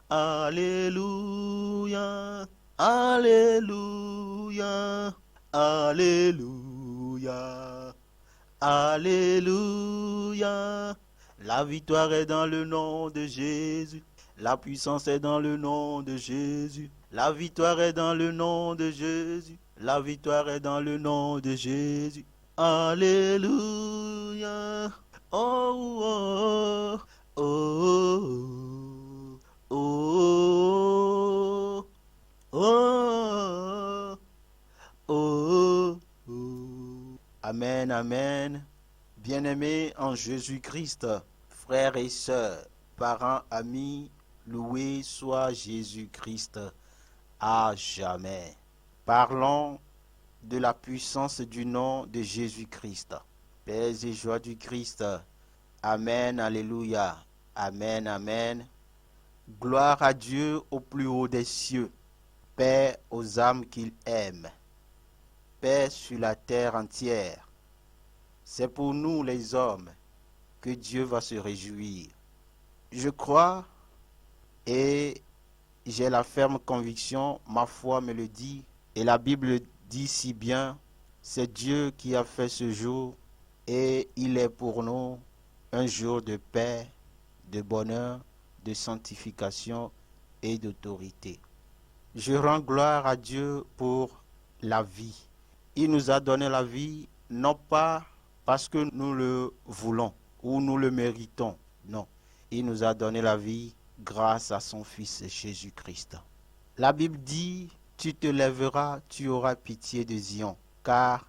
Alléluia, Alléluia, Alléluia, Alléluia. La victoire est dans le nom de Jésus. La puissance est dans le nom de Jésus. La victoire est dans le nom de Jésus. La victoire est dans le nom de Jésus. Alléluia. Oh, oh, oh, oh, oh, oh, oh, oh. Amen, amen. Bien-aimés en Jésus-Christ, frères et sœurs, parents, amis, loué soit Jésus-Christ à jamais. Parlons de la puissance du nom de Jésus-Christ. Paix et joie du Christ. Amen, alléluia. Amen, amen. Gloire à Dieu au plus haut des cieux. Paix aux âmes qu'il aime. Paix sur la terre entière. C'est pour nous les hommes que Dieu va se réjouir. Je crois et j'ai la ferme conviction, ma foi me le dit, et la Bible dit si bien, c'est Dieu qui a fait ce jour et il est pour nous un jour de paix, de bonheur, de sanctification et d'autorité. Je rends gloire à Dieu pour la vie. Il nous a donné la vie, non pas parce que nous le voulons ou nous le méritons, non. Il nous a donné la vie grâce à son Fils Jésus-Christ. La Bible dit, tu te lèveras, tu auras pitié de Zion, car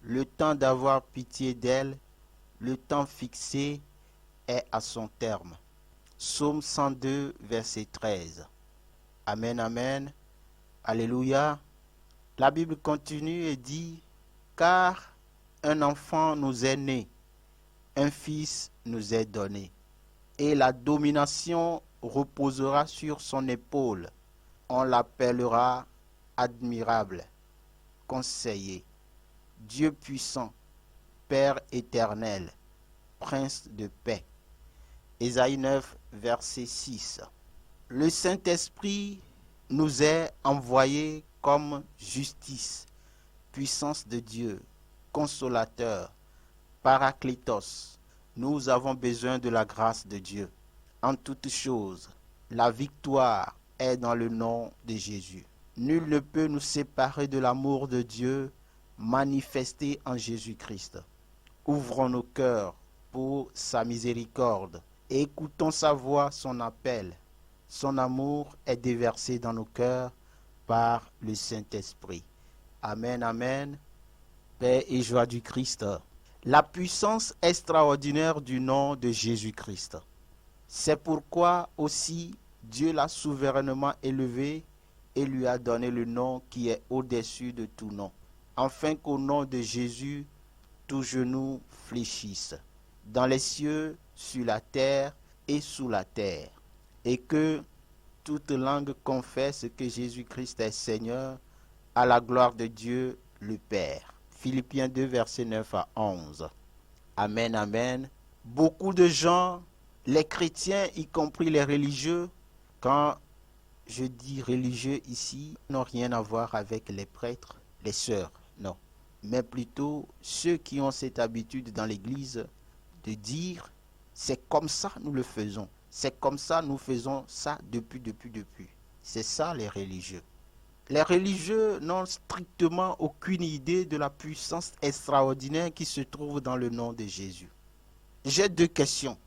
le temps d'avoir pitié d'elle, le temps fixé est à son terme. Psaume 102, verset 13. Amen, amen. Alléluia. La Bible continue et dit, car un enfant nous est né, un fils nous est donné, et la domination reposera sur son épaule. On l'appellera admirable, conseiller, Dieu puissant, Père éternel, Prince de paix. Ésaïe 9, verset 6. Le Saint-Esprit nous est envoyé comme justice, puissance de Dieu, consolateur, paraclétos. Nous avons besoin de la grâce de Dieu. En toutes choses, la victoire est dans le nom de Jésus. Nul ne peut nous séparer de l'amour de Dieu manifesté en Jésus-Christ. Ouvrons nos cœurs pour sa miséricorde et écoutons sa voix, son appel. Son amour est déversé dans nos cœurs par le Saint-Esprit. Amen, amen. Paix et joie du Christ. La puissance extraordinaire du nom de Jésus-Christ. C'est pourquoi aussi Dieu l'a souverainement élevé et lui a donné le nom qui est au-dessus de tout nom, afin qu'au nom de Jésus, tout genou fléchisse, dans les cieux, sur la terre et sous la terre, et que toute langue confesse que Jésus-Christ est Seigneur, à la gloire de Dieu le Père. Philippiens 2, versets 9 à 11. Amen, amen. Beaucoup de gens, les chrétiens, y compris les religieux, quand je dis religieux ici, n'ont rien à voir avec les prêtres, les sœurs, non. Mais plutôt ceux qui ont cette habitude dans l'Église de dire, c'est comme ça nous le faisons. C'est comme ça nous faisons ça depuis. C'est ça les religieux. Les religieux n'ont strictement aucune idée de la puissance extraordinaire qui se trouve dans le nom de Jésus. J'ai deux questions.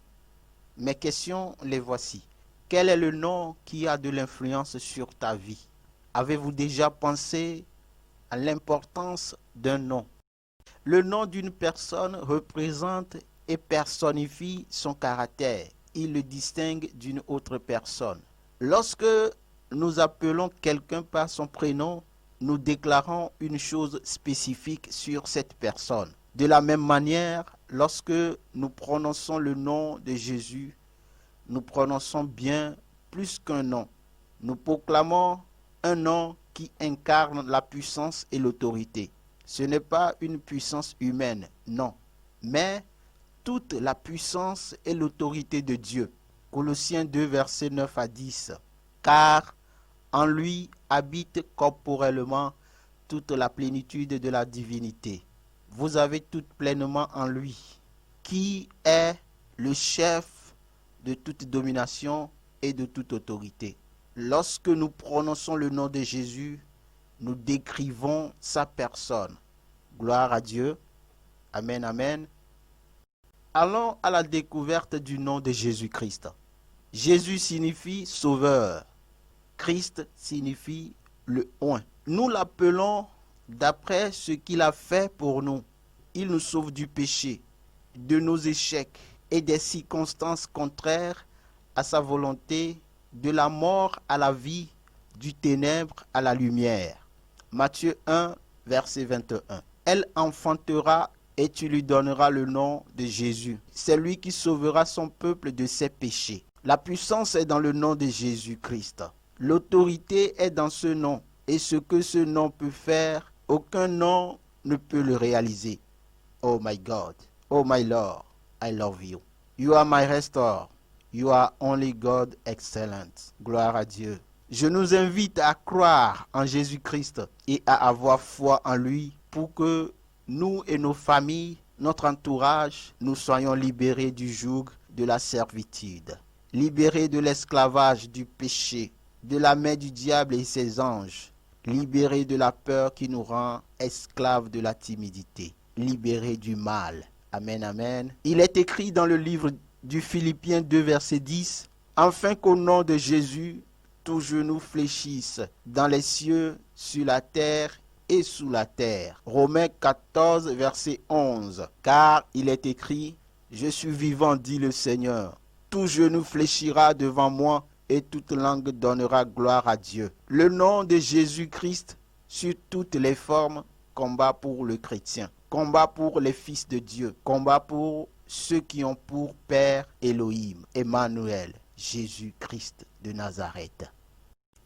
Mes questions, les voici. Quel est le nom qui a de l'influence sur ta vie? Avez-vous déjà pensé à l'importance d'un nom? Le nom d'une personne représente et personnifie son caractère. Il le distingue d'une autre personne. Lorsque nous appelons quelqu'un par son prénom, nous déclarons une chose spécifique sur cette personne. De la même manière, lorsque nous prononçons le nom de Jésus, nous prononçons bien plus qu'un nom. Nous proclamons un nom qui incarne la puissance et l'autorité. Ce n'est pas une puissance humaine, non, mais toute la puissance et l'autorité de Dieu. Colossiens 2, versets 9 à 10. Car en lui habite corporellement toute la plénitude de la divinité. Vous avez tout pleinement en lui, qui est le chef de toute domination et de toute autorité. Lorsque nous prononçons le nom de Jésus, nous décrivons sa personne. Gloire à Dieu. Amen, amen. Allons à la découverte du nom de Jésus-Christ. Jésus signifie sauveur. Christ signifie le oint. Nous l'appelons d'après ce qu'il a fait pour nous. Il nous sauve du péché, de nos échecs et des circonstances contraires à sa volonté, de la mort à la vie, du ténèbre à la lumière. Matthieu 1, verset 21. Elle enfantera et tu lui donneras le nom de Jésus. C'est lui qui sauvera son peuple de ses péchés. La puissance est dans le nom de Jésus-Christ. L'autorité est dans ce nom. Et ce que ce nom peut faire, aucun nom ne peut le réaliser. Oh my God, oh my Lord, I love you. You are my restorer. You are only God excellent. Gloire à Dieu. Je nous invite à croire en Jésus-Christ et à avoir foi en lui pour que nous et nos familles, notre entourage, nous soyons libérés du joug de la servitude, libérés de l'esclavage du péché, de la main du diable et ses anges, libérés de la peur qui nous rend esclaves de la timidité, libérés du mal. Amen, amen. Il est écrit dans le livre du Philippiens 2, verset 10, « Afin qu'au nom de Jésus, tout genou fléchisse dans les cieux, sur la terre et sous la terre. » Romains 14, verset 11. « Car il est écrit, je suis vivant, dit le Seigneur. Tout genou fléchira devant moi et toute langue donnera gloire à Dieu. » Le nom de Jésus-Christ, sur toutes les formes, combat pour le chrétien, combat pour les fils de Dieu, combat pour ceux qui ont pour Père Elohim, Emmanuel, Jésus-Christ de Nazareth.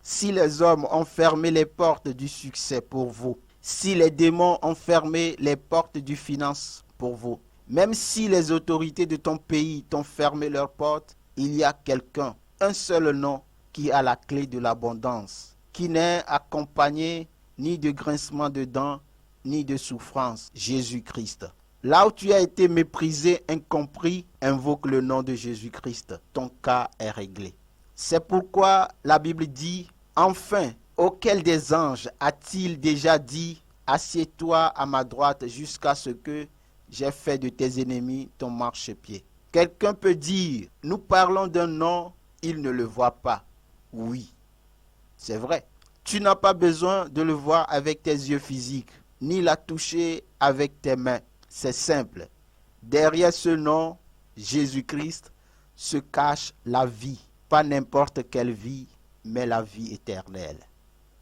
Si les hommes ont fermé les portes du succès pour vous, si les démons ont fermé les portes du finance pour vous, même si les autorités de ton pays t'ont fermé leurs portes, il y a quelqu'un, un seul nom, qui a la clé de l'abondance, qui n'est accompagné ni de grincement de dents, ni de souffrance, Jésus-Christ. Là où tu as été méprisé, incompris, invoque le nom de Jésus-Christ. Ton cas est réglé. C'est pourquoi la Bible dit, « Enfin, auquel des anges a-t-il déjà dit, assieds-toi à ma droite jusqu'à ce que j'ai fait de tes ennemis ton marchepied. » Quelqu'un peut dire, nous parlons d'un nom, il ne le voit pas. Oui, c'est vrai. Tu n'as pas besoin de le voir avec tes yeux physiques, ni la toucher avec tes mains. C'est simple. Derrière ce nom, Jésus-Christ, se cache la vie. Pas n'importe quelle vie, mais la vie éternelle.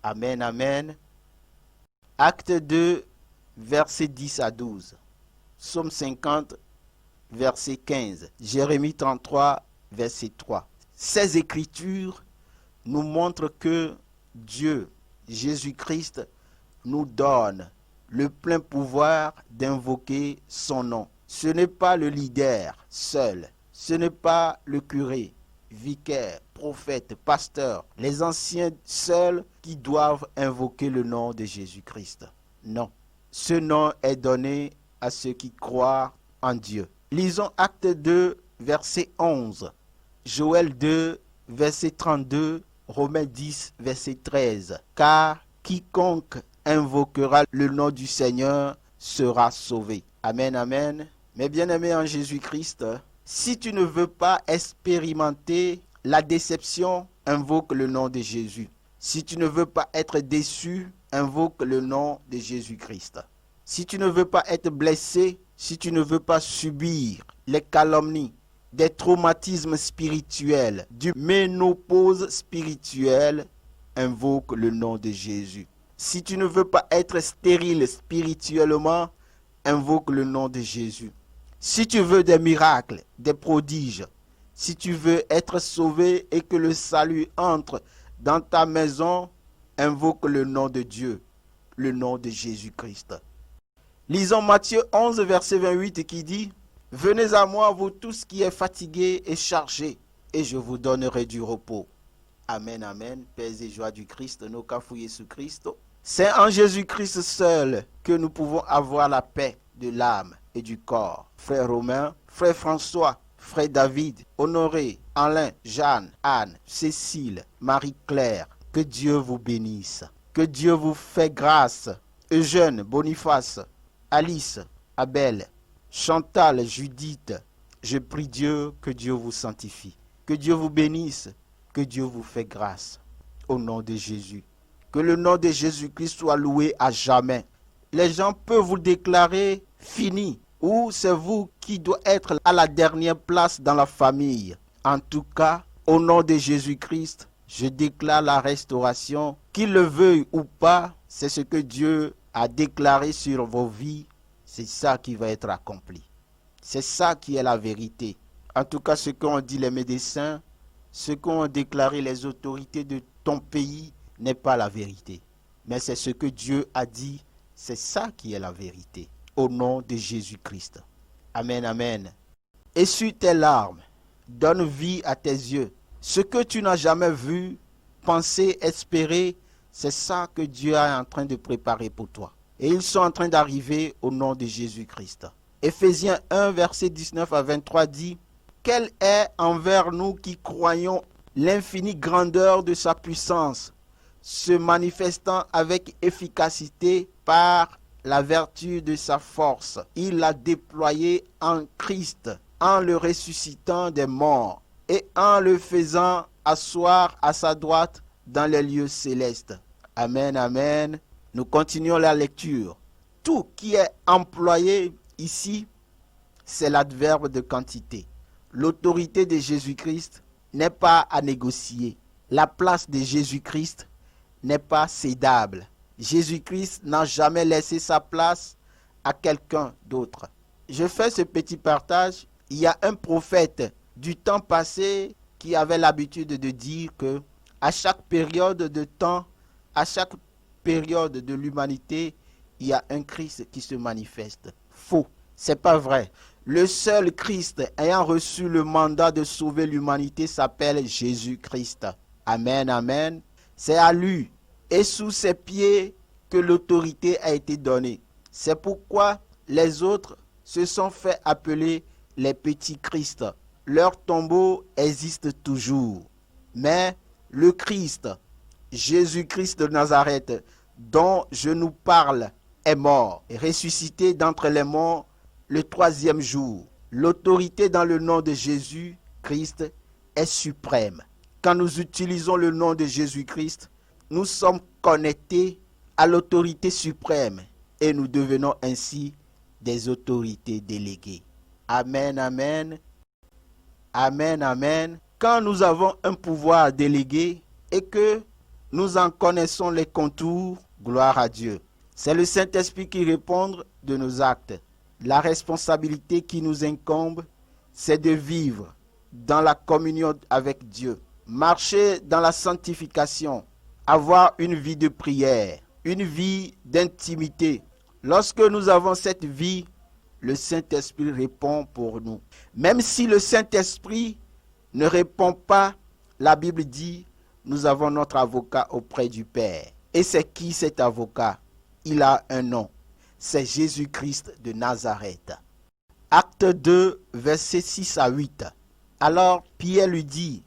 Amen, amen. Acte 2, versets 10 à 12. Psaume 50, verset 15. Jérémie 33, verset 3. Ces écritures nous montrent que Dieu, Jésus-Christ, nous donne le plein pouvoir d'invoquer son nom. Ce n'est pas le leader seul, ce n'est pas le curé, vicaire, prophète, pasteur, les anciens seuls qui doivent invoquer le nom de Jésus-Christ. Non, ce nom est donné à ceux qui croient en Dieu. Lisons Acte 2, verset 11, Joël 2, verset 32, Romains 10, verset 13. Car quiconque invoquera le nom du Seigneur sera sauvé. Amen, amen. Mes bien-aimés en Jésus-Christ, si tu ne veux pas expérimenter la déception, invoque le nom de Jésus. Si tu ne veux pas être déçu, invoque le nom de Jésus-Christ. Si tu ne veux pas être blessé, si tu ne veux pas subir les calomnies, des traumatismes spirituels, du ménopause spirituelle, invoque le nom de Jésus. Si tu ne veux pas être stérile spirituellement, invoque le nom de Jésus. Si tu veux des miracles, des prodiges, si tu veux être sauvé et que le salut entre dans ta maison, invoque le nom de Dieu, le nom de Jésus-Christ. Lisons Matthieu 11, verset 28 qui dit « Venez à moi, vous tous qui êtes fatigués et chargés, et je vous donnerai du repos. Amen, amen. Paix et joie du Christ, nos cafou Jésus-Christ. C'est en Jésus-Christ seul que nous pouvons avoir la paix de l'âme et du corps. Frère Romain, frère François, frère David, Honoré, Alain, Jeanne, Anne, Cécile, Marie-Claire, que Dieu vous bénisse. Que Dieu vous fait grâce. Eugène, Boniface, Alice, Abel, Chantal, Judith, je prie Dieu que Dieu vous sanctifie. Que Dieu vous bénisse. Que Dieu vous fait grâce. Au nom de Jésus. Que le nom de Jésus-Christ soit loué à jamais. Les gens peuvent vous déclarer fini. Ou c'est vous qui doit être à la dernière place dans la famille. En tout cas, au nom de Jésus-Christ, je déclare la restauration. Qu'il le veuille ou pas, c'est ce que Dieu a déclaré sur vos vies. C'est ça qui va être accompli. C'est ça qui est la vérité. En tout cas, ce qu'ont dit les médecins, ce qu'ont déclaré les autorités de ton pays n'est pas la vérité. Mais c'est ce que Dieu a dit, c'est ça qui est la vérité. Au nom de Jésus-Christ. Amen, amen. Essuie tes larmes, donne vie à tes yeux. Ce que tu n'as jamais vu, pensé, espéré, c'est ça que Dieu est en train de préparer pour toi. Et ils sont en train d'arriver au nom de Jésus-Christ. Éphésiens 1, verset 19 à 23 dit « Quelle est envers nous qui croyons l'infinie grandeur de sa puissance, se manifestant avec efficacité par la vertu de sa force. Il l'a déployée en Christ, en le ressuscitant des morts et en le faisant asseoir à sa droite dans les lieux célestes. » Amen, amen. Nous continuons la lecture. Tout qui est employé ici, c'est l'adverbe de quantité. L'autorité de Jésus-Christ n'est pas à négocier. La place de Jésus-Christ n'est pas cédable. Jésus-Christ n'a jamais laissé sa place à quelqu'un d'autre. Je fais ce petit partage. Il y a un prophète du temps passé qui avait l'habitude de dire que à chaque période de temps, à chaque période de l'humanité, il y a un Christ qui se manifeste. Faux, c'est pas vrai. Le seul Christ ayant reçu le mandat de sauver l'humanité s'appelle Jésus-Christ. Amen, amen. C'est à lui et sous ses pieds que l'autorité a été donnée. C'est pourquoi les autres se sont fait appeler les petits Christ. Leur tombeau existe toujours. Mais le Christ, Jésus-Christ de Nazareth, dont je nous parle, est mort et ressuscité d'entre les morts le troisième jour. L'autorité dans le nom de Jésus-Christ est suprême. Quand nous utilisons le nom de Jésus-Christ, nous sommes connectés à l'autorité suprême et nous devenons ainsi des autorités déléguées. Amen, amen. Amen, amen. Quand nous avons un pouvoir délégué et que nous en connaissons les contours, gloire à Dieu. C'est le Saint-Esprit qui répond de nos actes. La responsabilité qui nous incombe, c'est de vivre dans la communion avec Dieu, marcher dans la sanctification, avoir une vie de prière, une vie d'intimité. Lorsque nous avons cette vie, le Saint-Esprit répond pour nous. Même si le Saint-Esprit ne répond pas, la Bible dit, nous avons notre avocat auprès du Père. Et c'est qui cet avocat? Il a un nom. C'est Jésus-Christ de Nazareth. Acte 2, versets 6 à 8. Alors Pierre lui dit,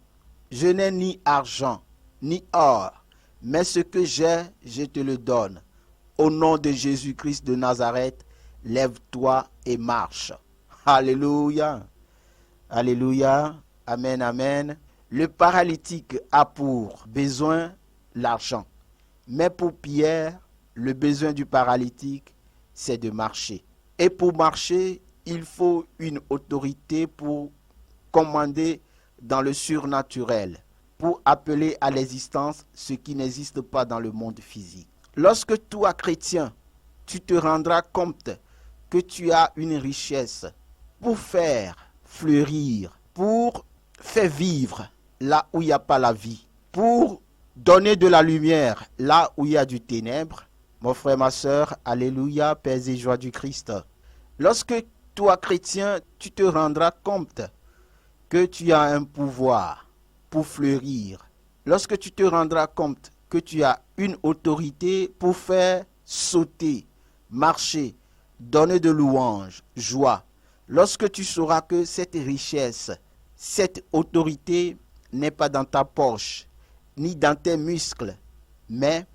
je n'ai ni argent, ni or, mais ce que j'ai, je te le donne. Au nom de Jésus-Christ de Nazareth, lève-toi et marche. Alléluia. Alléluia. Amen, amen. Le paralytique a pour besoin l'argent. Mais pour Pierre, le besoin du paralytique, c'est de marcher. Et pour marcher, il faut une autorité pour commander dans le surnaturel, pour appeler à l'existence ce qui n'existe pas dans le monde physique. Lorsque toi, chrétien, tu te rendras compte que tu as une richesse pour faire fleurir, pour faire vivre là où il n'y a pas la vie, pour donner de la lumière là où il y a du ténèbre. Mon frère, ma soeur, alléluia, paix et joie du Christ. Lorsque toi, chrétien, tu te rendras compte que tu as un pouvoir pour fleurir, lorsque tu te rendras compte que tu as une autorité pour faire sauter, marcher, donner de louanges, joie, lorsque tu sauras que cette richesse, cette autorité n'est pas dans ta poche, ni dans tes muscles, mais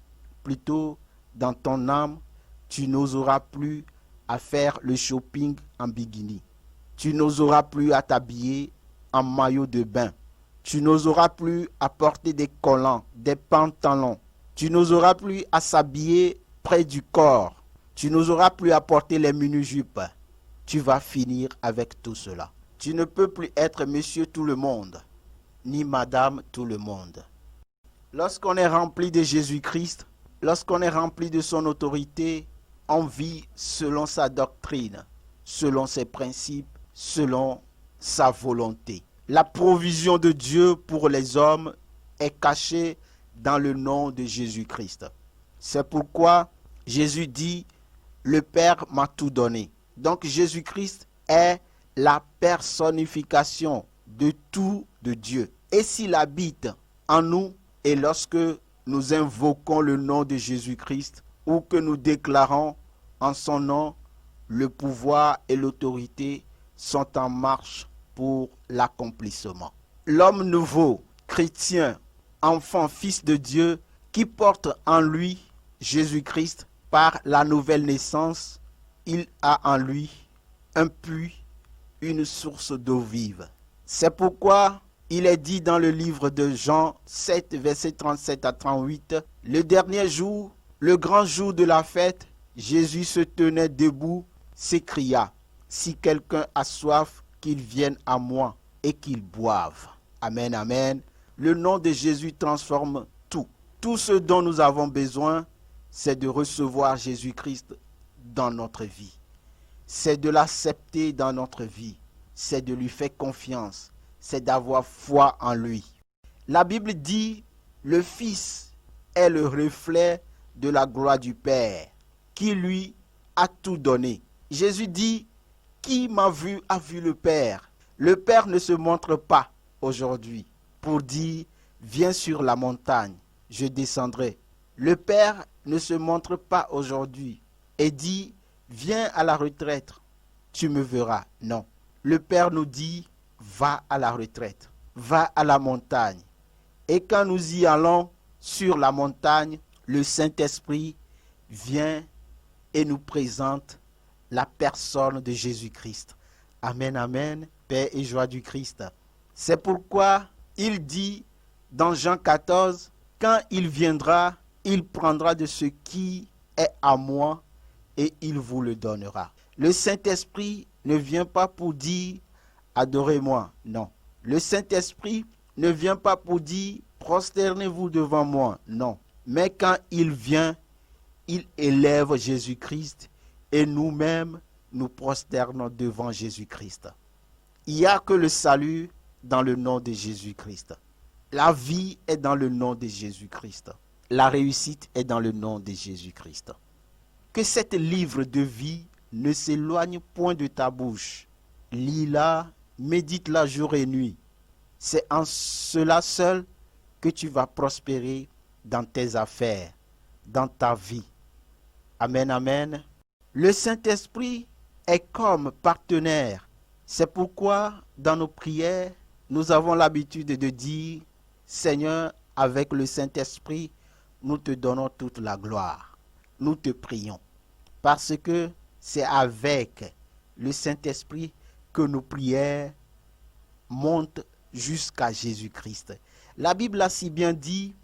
plutôt dans ton âme, tu n'oseras plus à faire le shopping en bikini. Tu n'oseras plus à t'habiller en maillot de bain. Tu n'oseras plus à porter des collants, des pantalons. Tu n'oseras plus à s'habiller près du corps. Tu n'oseras plus à porter les mini-jupes. Tu vas finir avec tout cela. Tu ne peux plus être monsieur tout le monde, ni madame tout le monde. Lorsqu'on est rempli de Jésus-Christ, lorsqu'on est rempli de son autorité, on vit selon sa doctrine, selon ses principes, selon sa volonté. La provision de Dieu pour les hommes est cachée dans le nom de Jésus-Christ. C'est pourquoi Jésus dit, le Père m'a tout donné. Donc Jésus-Christ est la personnification de tout de Dieu. Et s'il habite en nous, et lorsque nous invoquons le nom de Jésus-Christ, ou que nous déclarons en son nom, le pouvoir et l'autorité sont en marche pour l'accomplissement. L'homme nouveau, chrétien, enfant, fils de Dieu, qui porte en lui Jésus-Christ par la nouvelle naissance, il a en lui un puits, une source d'eau vive. C'est pourquoi il est dit dans le livre de Jean 7, versets 37 à 38, le dernier jour, le grand jour de la fête, Jésus se tenait debout, s'écria, si quelqu'un a soif, qu'il vienne à moi et qu'il boive. Amen, amen. Le nom de Jésus transforme tout. Tout ce dont nous avons besoin, c'est de recevoir Jésus-Christ dans notre vie. C'est de l'accepter dans notre vie. C'est de lui faire confiance. C'est d'avoir foi en lui. La Bible dit, le Fils est le reflet de la gloire du Père, qui lui a tout donné. Jésus dit, qui m'a vu a vu le Père. Le Père ne se montre pas aujourd'hui pour dire, viens sur la montagne, je descendrai. Le Père ne se montre pas aujourd'hui et dit, viens à la retraite, tu me verras. Non. Le Père nous dit, va à la retraite, va à la montagne. Et quand nous y allons sur la montagne, le Saint-Esprit vient et nous présente la personne de Jésus-Christ. Amen, amen, paix et joie du Christ. C'est pourquoi il dit dans Jean 14, quand il viendra, il prendra de ce qui est à moi et il vous le donnera. Le Saint-Esprit ne vient pas pour dire adorez-moi, non. Le Saint-Esprit ne vient pas pour dire prosternez-vous devant moi, non. Mais quand il vient, il élève Jésus-Christ et nous-mêmes nous prosternons devant Jésus-Christ. Il n'y a que le salut dans le nom de Jésus-Christ. La vie est dans le nom de Jésus-Christ. La réussite est dans le nom de Jésus-Christ. Que cet livre de vie ne s'éloigne point de ta bouche. Lis-la, médite-la jour et nuit. C'est en cela seul que tu vas prospérer dans tes affaires, dans ta vie. Amen, amen. Le Saint-Esprit est comme partenaire. C'est pourquoi, dans nos prières, nous avons l'habitude de dire, Seigneur, avec le Saint-Esprit, nous te donnons toute la gloire. Nous te prions. Parce que c'est avec le Saint-Esprit que nos prières montent jusqu'à Jésus-Christ. La Bible a si bien dit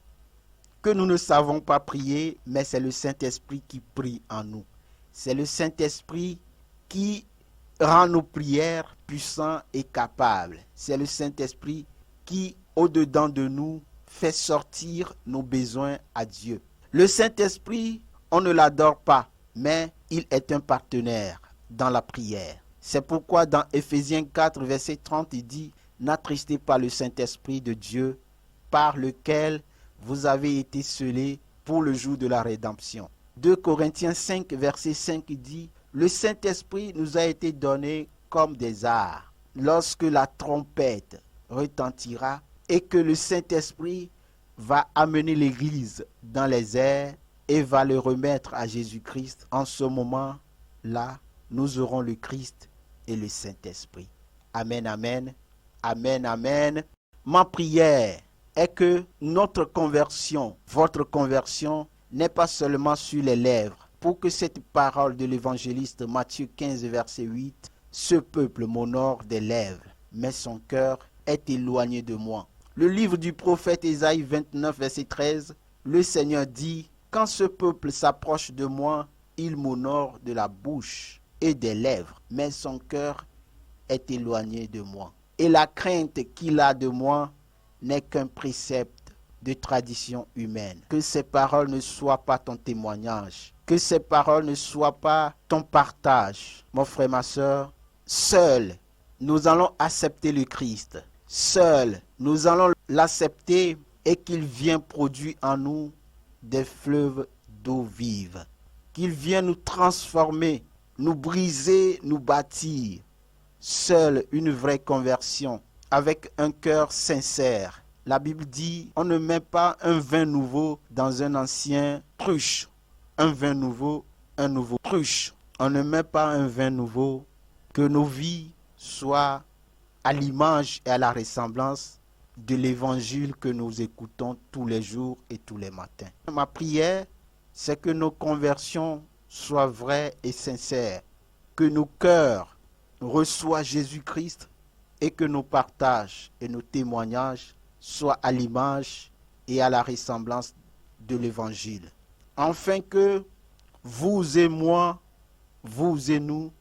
que nous ne savons pas prier, mais c'est le Saint-Esprit qui prie en nous. C'est le Saint-Esprit qui rend nos prières puissantes et capables. C'est le Saint-Esprit qui, au-dedans de nous, fait sortir nos besoins à Dieu. Le Saint-Esprit, on ne l'adore pas, mais il est un partenaire dans la prière. C'est pourquoi dans Éphésiens 4, verset 30, il dit « N'attristez pas le Saint-Esprit de Dieu, par lequel vous avez été scellés pour le jour de la rédemption. » 2 Corinthiens 5, verset 5 dit « Le Saint-Esprit nous a été donné comme des arts. Lorsque la trompette retentira et que le Saint-Esprit va amener l'Église dans les airs et va le remettre à Jésus-Christ. En ce moment-là, nous aurons le Christ et le Saint-Esprit. Amen, amen, amen, amen. Ma prière est que notre conversion, votre conversion, n'est pas seulement sur les lèvres. Pour que cette parole de l'évangéliste Matthieu 15, verset 8, ce peuple m'honore des lèvres, mais son cœur est éloigné de moi. Le livre du prophète Ésaïe 29, verset 13, le Seigneur dit, quand ce peuple s'approche de moi, il m'honore de la bouche et des lèvres, mais son cœur est éloigné de moi. Et la crainte qu'il a de moi n'est qu'un précepte de tradition humaine. Que ces paroles ne soient pas ton témoignage. Que ces paroles ne soient pas ton partage. Mon frère, ma soeur, seuls, nous allons accepter le Christ. Seuls, nous allons l'accepter et qu'il vienne produire en nous des fleuves d'eau vive. Qu'il vienne nous transformer, nous briser, nous bâtir. Seule une vraie conversion, avec un cœur sincère. La Bible dit, on ne met pas un vin nouveau dans un ancien cruche. Un vin nouveau, un nouveau cruche. On ne met pas un vin nouveau. Que nos vies soient à l'image et à la ressemblance de l'évangile que nous écoutons tous les jours et tous les matins. Ma prière, c'est que nos conversions soient vraies et sincères. Que nos cœurs reçoivent Jésus-Christ et que nos partages et nos témoignages soient à l'image et à la ressemblance de l'évangile. Afin que vous et moi, vous et nous,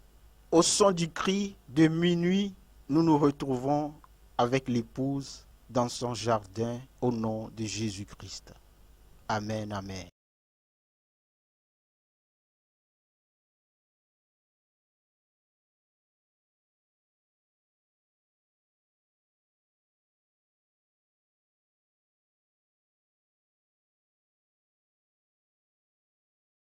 au son du cri de minuit, nous nous retrouvons avec l'épouse dans son jardin au nom de Jésus-Christ. Amen, amen.